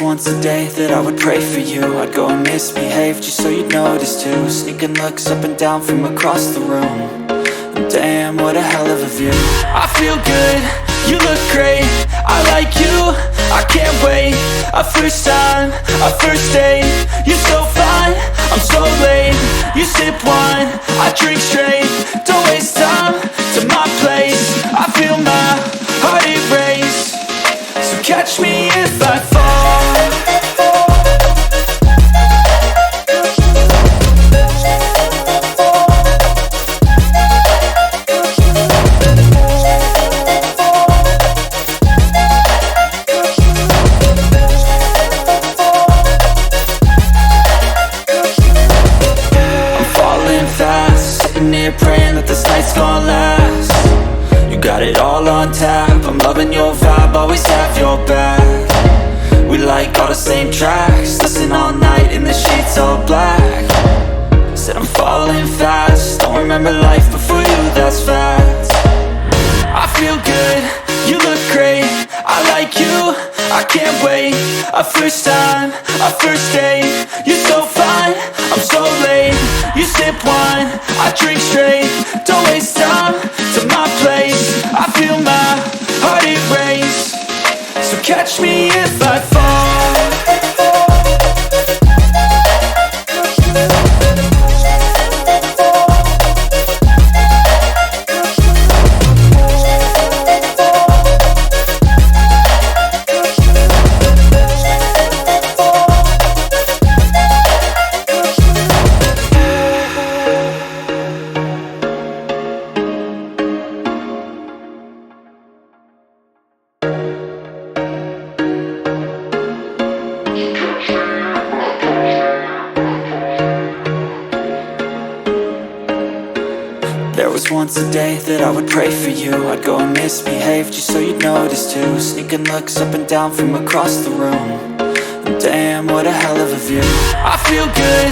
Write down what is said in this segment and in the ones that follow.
once a day that I would pray for you. I'd go and misbehave just so you'd notice too. Sneaking looks up and down from across the room. And damn, what a hell of a view. I feel good, you look great, I like you, I can't wait. A first time, a first date, you're so fine, I'm so late. You sip wine, I drink straight. Don't waste time to my place. I feel my heart erase. So catch me if I fall. Praying that this night's gonna last. You got it all on tap, I'm loving your vibe, always have your back. We like all the same tracks, listen all night in the sheets all black. Said I'm falling fast, don't remember life before you, that's fact. I feel good, you look great, I like you, I can't wait. A first time, a first date, you're so fine, I'm so late. You sip wine, I drink straight. Don't waste time to my place. I feel my heart erase. So catch me if I fall. There was once a day that I would pray for you. I'd go and misbehave just so you'd notice too. Sneaking looks up and down from across the room. And damn, what a hell of a view. I feel good,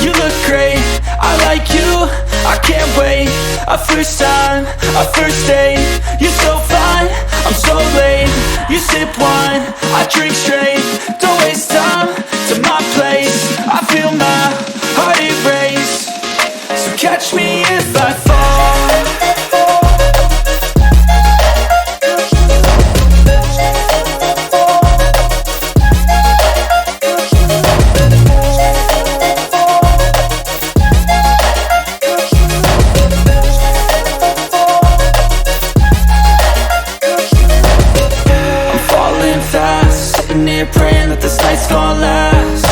you look great, I like you, I can't wait. A first time, a first date, you're so fine, I'm so late. You sip wine, I drink straight. Don't waste time to my place. I feel my heart erase. So catch me if I fall. Praying that this night's gonna last.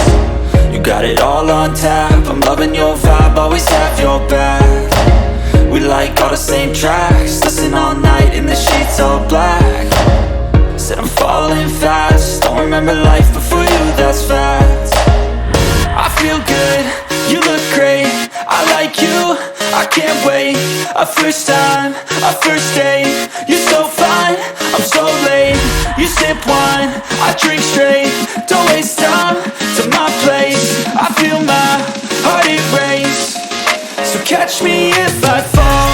You got it all on tap, I'm loving your vibe, always have your back. We like all the same tracks, listen all night in the sheets all black. Said I'm falling fast, don't remember life before you, that's fact. I feel good, you look great, I like you, I can't wait. A first time, a first date, you're so fine, I'm so late. You sip wine, I drink straight. Don't waste time to my place. I feel my heart erase. So catch me if I fall.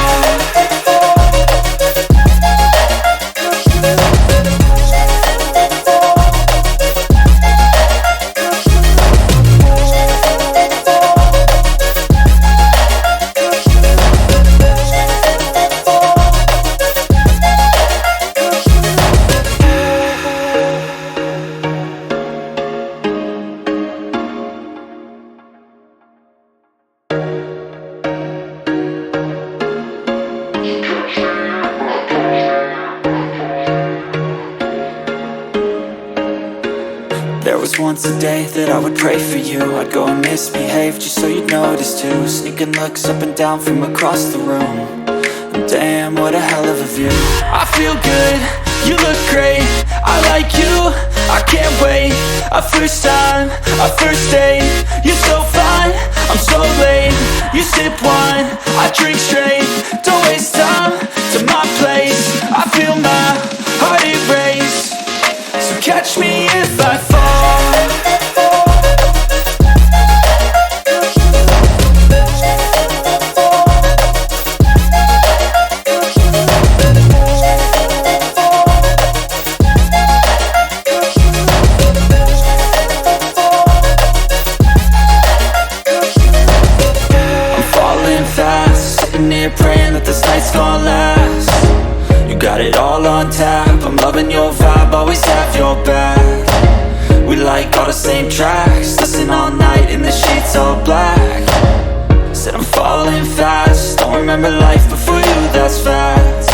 There was once a day that I would pray for you. I'd go and misbehave just so you'd notice too. Sneaking looks up and down from across the room. And damn, what a hell of a view. I feel good, you look great, I like you, I can't wait. A first time, a first date, you're so fine, I'm so late. You sip wine, I drink straight. Don't waste time to my place. I feel my heart erase. So catch me if I fall. here praying that this night's gonna last. You got it all on tap, I'm loving your vibe, always have your back. We like all the same tracks, listen all night in the sheets all black. Said I'm falling fast, don't remember life before you, that's facts.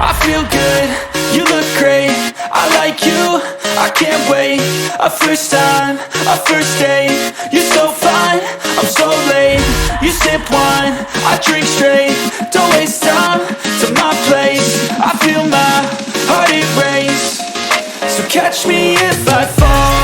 I feel good, you look great, I like you, I can't wait. A first time, a first date, you're so fine, I'm so late. You sip wine, I drink straight, don't waste time to my place. I feel my heart erase, so catch me if I fall.